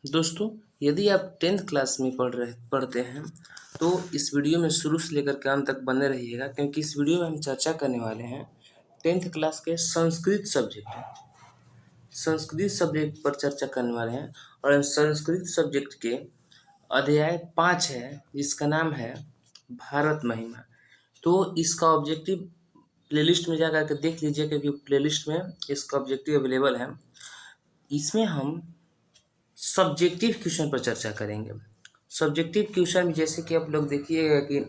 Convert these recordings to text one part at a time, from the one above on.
दोस्तों, यदि आप 10th क्लास में पढ़ते हैं तो इस वीडियो में शुरू से लेकर के अंत तक बने रहिएगा, क्योंकि इस वीडियो में हम चर्चा करने वाले हैं 10th क्लास के संस्कृत सब्जेक्ट पर चर्चा करने वाले हैं। और संस्कृत सब्जेक्ट के अध्याय 5 है, जिसका नाम है भारत महिमा। तो इसका ऑब्जेक्टिव प्लेलिस्ट में जा कर के देख लीजिए, क्योंकि प्लेलिस्ट में इसका ऑब्जेक्टिव अवेलेबल है। इसमें हम सब्जेक्टिव क्वेश्चन पर चर्चा करेंगे। सब्जेक्टिव क्वेश्चन में जैसे कि आप लोग देखिएगा कि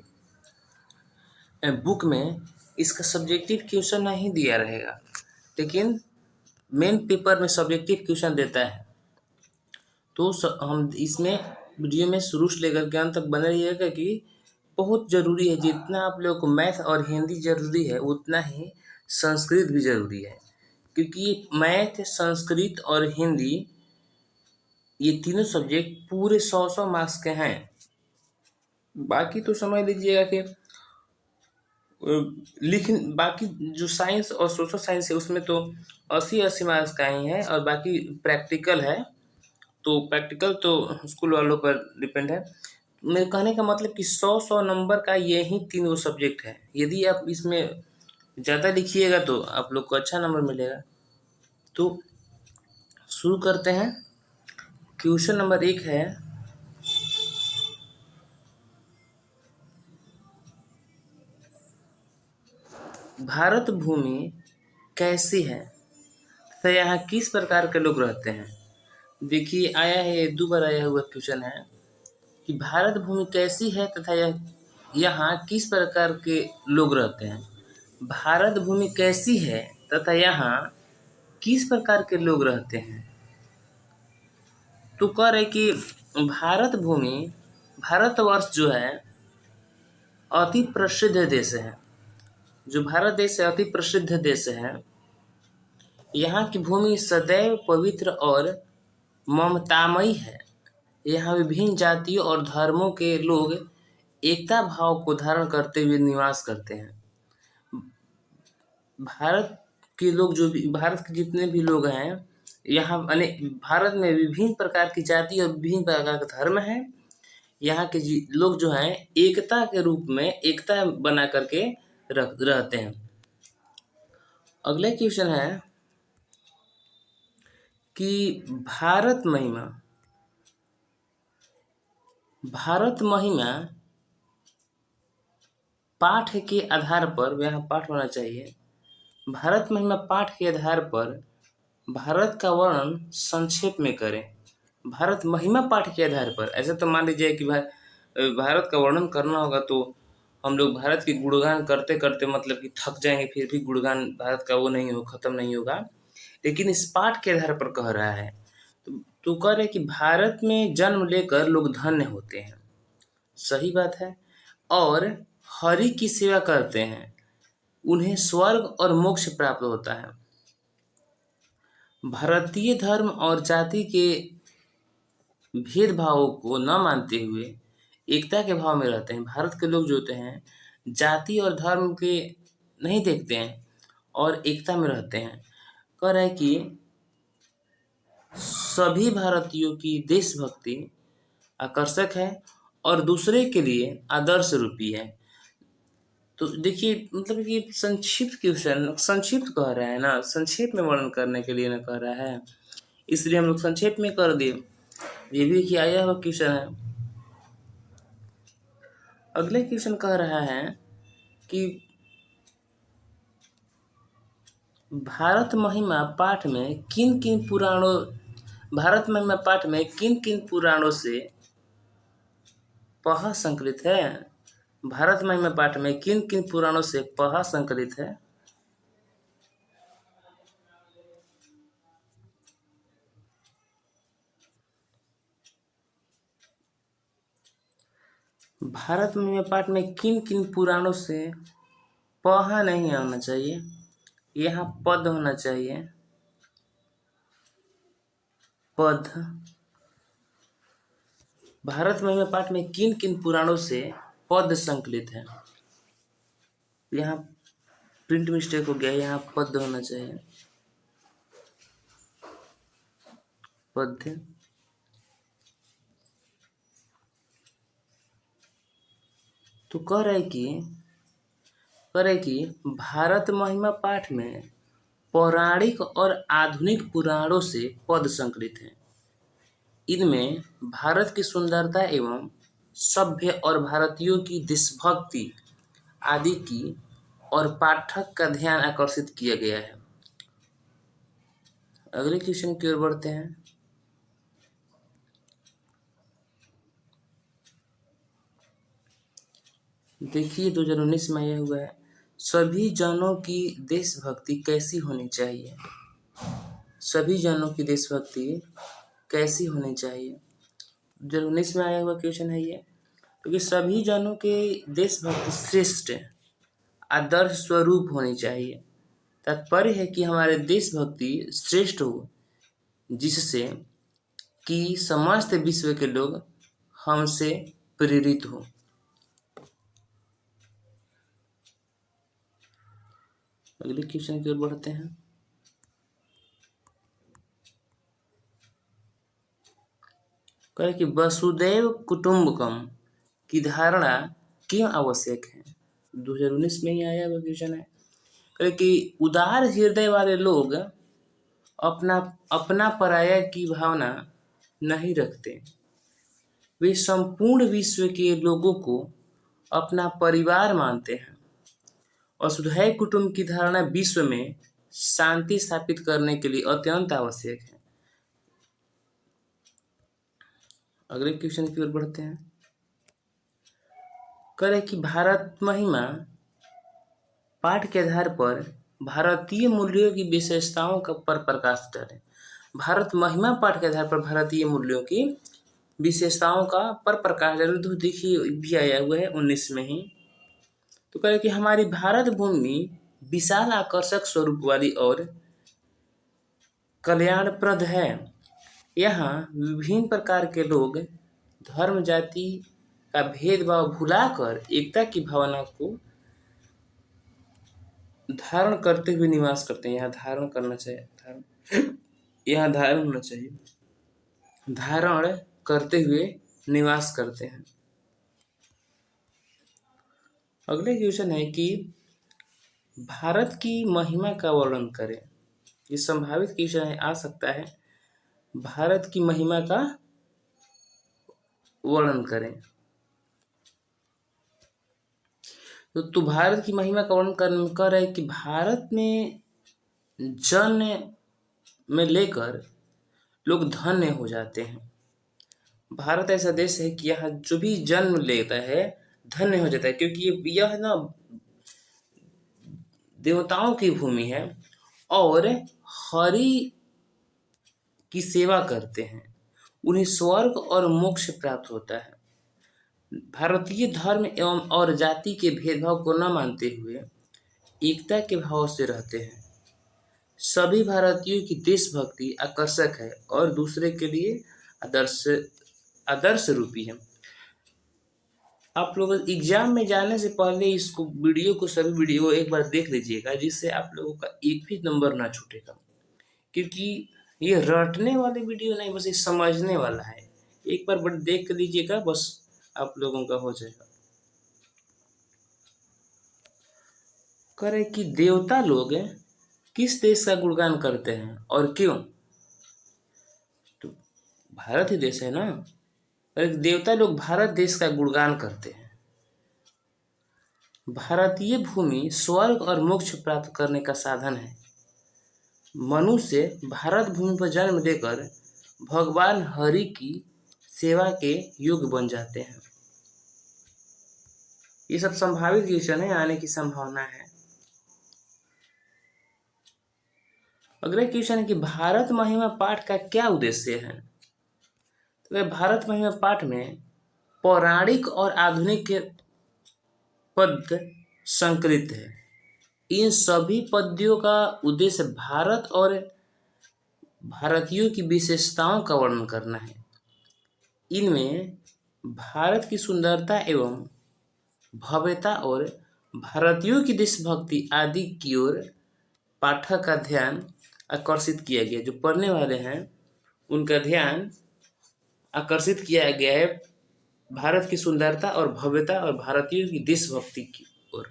बुक में इसका सब्जेक्टिव क्वेश्चन नहीं दिया रहेगा, लेकिन मेन पेपर में सब्जेक्टिव क्वेश्चन देता है। तो हम इसमें वीडियो में शुरू से लेकर के अंत तक बने रहिएगा कि बहुत ज़रूरी है। जितना आप लोगों को मैथ और हिंदी ज़रूरी है, उतना ही संस्कृत भी ज़रूरी है, क्योंकि मैथ, संस्कृत और हिंदी ये तीनों सब्जेक्ट पूरे 100 मार्क्स के हैं। बाकी तो समझ लीजिएगा कि बाकी जो साइंस और सोशल साइंस है उसमें तो 80 मार्क्स का ही है, और बाकी प्रैक्टिकल है। तो प्रैक्टिकल तो स्कूल वालों पर डिपेंड है। मेरे कहने का मतलब कि 100 नंबर का यही तीनों सब्जेक्ट है। यदि आप इसमें ज़्यादा लिखिएगा तो आप लोग को अच्छा नंबर मिलेगा। तो शुरू करते हैं। क्वेश्चन नंबर 1 है, भारत भूमि कैसी है तथा यहाँ किस प्रकार के लोग रहते हैं। देखिए, आया है, 2 बार आया हुआ क्वेश्चन है कि भारत भूमि कैसी है तथा यहाँ किस प्रकार के लोग रहते हैं। भारत भूमि कैसी है तथा यहाँ किस प्रकार के लोग रहते हैं। तो कह रहे कि भारतवर्ष जो है अति प्रसिद्ध देश है। जो भारत देश है अति प्रसिद्ध देश है। यहाँ की भूमि सदैव पवित्र और ममतामयी है। यहाँ विभिन्न जातियों और धर्मों के लोग एकता भाव को धारण करते हुए निवास करते हैं। भारत के जितने भी लोग हैं, यहाँ भारत में विभिन्न प्रकार की जाति और विभिन्न प्रकार के धर्म हैं। यहाँ के लोग जो हैं एकता के रूप में एकता बना करके रहते हैं। अगला क्वेश्चन है कि भारत महिमा पाठ के आधार पर, यहाँ पाठ होना चाहिए, भारत महिमा पाठ के आधार पर भारत का वर्णन संक्षेप में करें। भारत महिमा पाठ के आधार पर, ऐसा तो मान लीजिए कि भारत का वर्णन करना होगा तो हम लोग भारत की गुणगान करते करते मतलब कि थक जाएंगे, फिर भी गुणगान भारत का खत्म नहीं होगा। लेकिन इस पाठ के आधार पर कह रहा है तो कह रहे कि भारत में जन्म लेकर लोग धन्य होते हैं। सही बात है। और हरि की सेवा करते हैं, उन्हें स्वर्ग और मोक्ष प्राप्त होता है। भारतीय धर्म और जाति के भेदभावों को न मानते हुए एकता के भाव में रहते हैं। भारत के लोग जो होते हैं जाति और धर्म के नहीं देखते हैं और एकता में रहते हैं। कह रहे हैं कि सभी भारतीयों की देशभक्ति आकर्षक है और दूसरे के लिए आदर्श रूपी है। तो देखिए, मतलब कि संक्षिप्त क्वेश्चन, संक्षिप्त कह रहा है ना, संक्षेप में वर्णन करने के लिए ना कह रहा है, इसलिए हम लोग संक्षेप में कर दिए। ये भी कि आया हुआ क्वेश्चन है। अगले क्वेश्चन कह रहा है कि भारत महिमा पाठ में किन किन पुराणों से पहा संकलित है। भारत महिमा पाठ में किन किन पुराणों से पहा संकलित है। भारत महिमा पाठ में किन किन पुराणों से पहा नहीं आना चाहिए, यहाँ पद होना चाहिए, पद। भारत महिमा पाठ में किन किन पुराणों से पद संकलित है। यहाँ प्रिंट मिस्टेक हो गया, यहाँ पद होना चाहिए, पद। तो कह रहे कि भारत महिमा पाठ में पौराणिक और आधुनिक पुराणों से पद संकलित हैं। इनमें भारत की सुंदरता एवं सभ्य और भारतीयों की देशभक्ति आदि की और पाठक का ध्यान आकर्षित किया गया है। अगले क्वेश्चन की ओर बढ़ते हैं। देखिए 2019 में यह हुआ है, सभी जनों की देशभक्ति कैसी होनी चाहिए। सभी जनों की देशभक्ति कैसी होनी चाहिए, 2019 में आया हुआ क्वेश्चन है ये। क्योंकि सभी जनों के देशभक्ति श्रेष्ठ आदर्श स्वरूप होनी चाहिए। तात्पर्य है कि हमारे देशभक्ति श्रेष्ठ हो, जिससे कि समस्त विश्व के लोग हमसे प्रेरित हो। अगले क्वेश्चन की ओर बढ़ते हैं। कहे कि वसुदैव कुटुंबकम की धारणा क्यों आवश्यक है, 2019 में ही आया हुआ क्वेश्चन है। कहे कि उदार हृदय वाले लोग अपना पराया की भावना नहीं रखते। वे संपूर्ण विश्व के लोगों को अपना परिवार मानते हैं। वसुधैव कुटुंब की धारणा विश्व में शांति स्थापित करने के लिए अत्यंत आवश्यक है। अगले क्वेश्चन की ओर बढ़ते हैं। करें कि भारत महिमा पाठ के आधार पर भारतीय मूल्यों की विशेषताओं का पर प्रकाश डालें। भारत महिमा पाठ के आधार पर भारतीय मूल्यों की विशेषताओं का पर प्रकाश डालें। तो देखिए भी आया हुआ है 19 में ही। तो करें कि हमारी भारत भूमि विशाल आकर्षक स्वरूप वाली और कल्याणप्रद है। यहाँ विभिन्न प्रकार के लोग धर्म जाति का भेदभाव भुलाकर एकता की भावना को धारण करते हुए निवास करते हैं। यहाँ धारण करना चाहिए, यहाँ धारण होना चाहिए, धारण करते हुए निवास करते हैं। अगले क्वेश्चन है कि भारत की महिमा का वर्णन करें। ये संभावित क्वेश्चन है, आ सकता है। भारत की महिमा का वर्णन करें। तो भारत की महिमा का वर्णन कर रहे हैं कि भारत में जन्म में लेकर लोग धन्य हो जाते हैं। भारत ऐसा देश है कि यहाँ जो भी जन्म लेता है धन्य हो जाता है, क्योंकि यह ना देवताओं की भूमि है और हरि की सेवा करते हैं, उन्हें स्वर्ग और मोक्ष प्राप्त होता है। भारतीय धर्म एवं और जाति के भेदभाव को न मानते हुए एकता के भाव से रहते हैं। सभी भारतीयों की देशभक्ति आकर्षक है और दूसरे के लिए आदर्श रूपी है। आप लोग एग्जाम में जाने से पहले इसको सभी वीडियो एक बार देख लीजिएगा, जिससे आप लोगों का एक भी नंबर ना छूटेगा। क्योंकि ये रटने वाले वीडियो नहीं, बस ये समझने वाला है। एक बार देख लीजिएगा, बस आप लोगों का हो जाएगा। करे कि देवता लोग किस देश का गुणगान करते हैं और क्यों। तो भारत ही देश है ना। देवता लोग भारत देश का गुणगान करते हैं। भारतीय भूमि स्वर्ग और मोक्ष प्राप्त करने का साधन है। मनुष्य भारत भूमि पर जन्म लेकर भगवान हरि की सेवा के योग्य बन जाते हैं। ये सब संभावित क्वेश्चन है, आने की संभावना है। अगला क्वेश्चन है कि भारत महिमा पाठ का क्या उद्देश्य है। तो भारत महिमा पाठ में पौराणिक और आधुनिक पद संकलित है। इन सभी पद्यों का उद्देश्य भारत और भारतीयों की विशेषताओं का वर्णन करना है। इनमें भारत की सुंदरता एवं भव्यता और भारतीयों की देशभक्ति आदि की ओर पाठक का ध्यान आकर्षित किया गया। जो पढ़ने वाले हैं उनका ध्यान आकर्षित किया गया है भारत की सुंदरता और भव्यता और भारतीयों की देशभक्ति की ओर।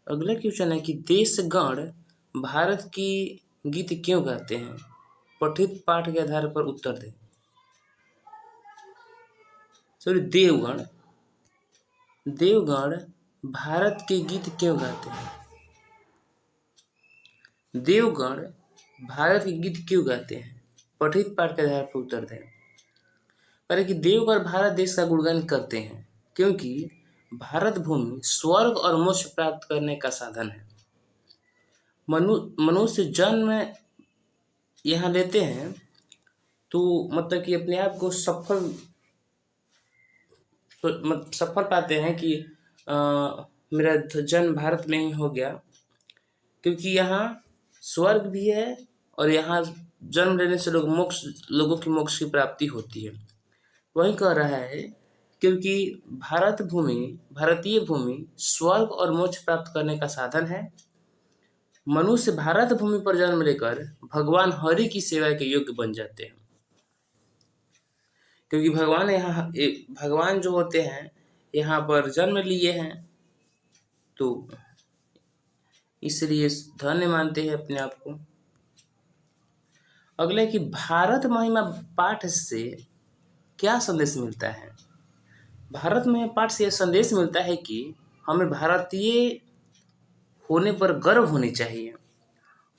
अगला क्वेश्चन है कि देशगण भारत की गीत क्यों गाते हैं? पठित पाठ के आधार पर उत्तर दें। सॉरी, देवगण भारत के गीत क्यों गाते हैं? देवगण भारत के गीत क्यों गाते हैं? पठित पाठ के आधार पर उत्तर दें। पर कि देवगण भारत देश का गुणगान करते हैं क्योंकि भारत भूमि स्वर्ग और मोक्ष प्राप्त करने का साधन है। मनुष्य जन्म यहाँ लेते हैं तो मतलब कि अपने आप को सफल पाते हैं कि मेरा जन्म भारत में ही हो गया, क्योंकि यहाँ स्वर्ग भी है और यहाँ जन्म लेने से लोगों की मोक्ष की प्राप्ति होती है। वही कह रहा है क्योंकि भारतीय भूमि स्वर्ग और मोक्ष प्राप्त करने का साधन है। मनुष्य भारत भूमि पर जन्म लेकर भगवान हरि की सेवा के योग्य बन जाते हैं, क्योंकि भगवान जो होते हैं यहाँ पर जन्म लिए हैं, तो इसलिए धन्य मानते हैं अपने आप को। अगले कि भारत महिमा पाठ से क्या संदेश मिलता है? भारत महिमा पाठ से यह संदेश मिलता है कि हमें भारतीय होने पर गर्व होनी चाहिए।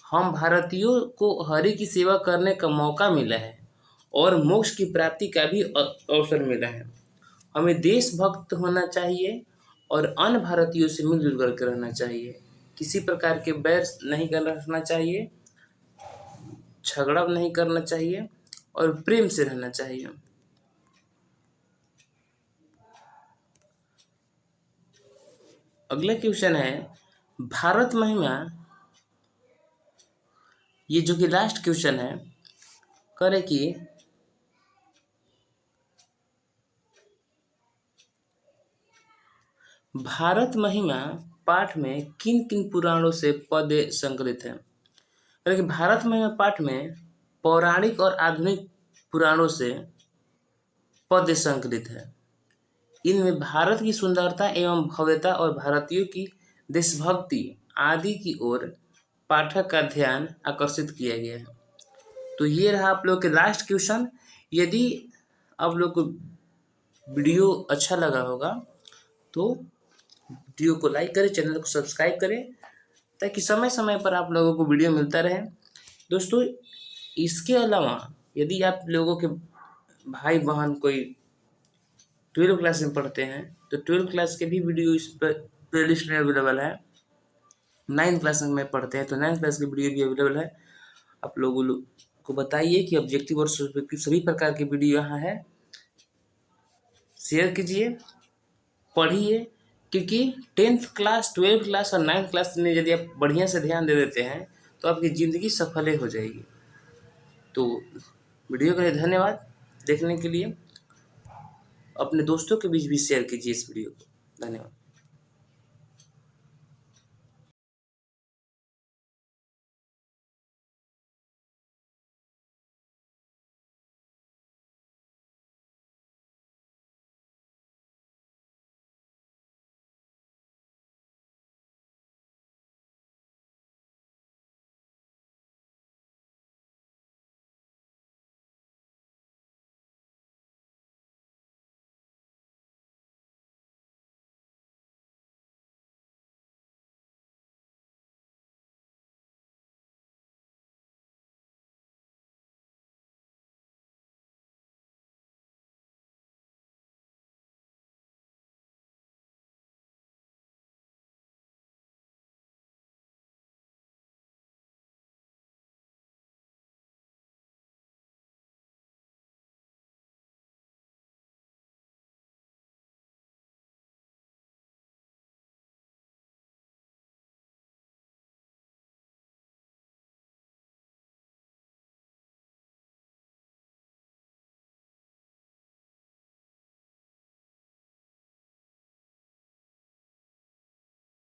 हम भारतीयों को हरि की सेवा करने का मौका मिला है और मोक्ष की प्राप्ति का भी अवसर मिला है। हमें देशभक्त होना चाहिए और अन्य भारतीयों से मिलजुल करके रहना चाहिए। किसी प्रकार के बैर नहीं रखना चाहिए, झगड़ा नहीं करना चाहिए और प्रेम से रहना चाहिए। अगला क्वेश्चन है भारत महिमा, ये जो कि लास्ट क्वेश्चन है, करे कि भारत महिमा पाठ में किन किन पुराणों से पद संकलित है? करे कि भारत महिमा पाठ में पौराणिक और आधुनिक पुराणों से पद संकलित है। इनमें भारत की सुंदरता एवं भव्यता और भारतीयों की देशभक्ति आदि की ओर पाठक का ध्यान आकर्षित किया गया है। तो ये रहा आप लोग के लास्ट क्वेश्चन। यदि आप लोग को वीडियो अच्छा लगा होगा तो वीडियो को लाइक करें, चैनल को सब्सक्राइब करें, ताकि समय समय पर आप लोगों को वीडियो मिलता रहे। दोस्तों, इसके अलावा यदि आप लोगों के भाई बहन कोई 12 क्लास में पढ़ते हैं तो 12 क्लास के भी वीडियो इस प्लेलिस्ट में अवेलेबल है। 9 क्लास में पढ़ते हैं तो 9 क्लास की वीडियो भी अवेलेबल है। आप लोगों को बताइए कि ऑब्जेक्टिव और सब्जेक्टिव सभी प्रकार की वीडियो यहाँ है। शेयर कीजिए, पढ़िए, क्योंकि 10th क्लास 12 क्लास और 9th क्लास में यदि आप बढ़िया से ध्यान दे देते हैं तो आपकी ज़िंदगी सफल हो जाएगी। तो वीडियो के लिए धन्यवाद देखने के लिए। अपने दोस्तों के बीच भी शेयर कीजिए इस वीडियो को। धन्यवाद।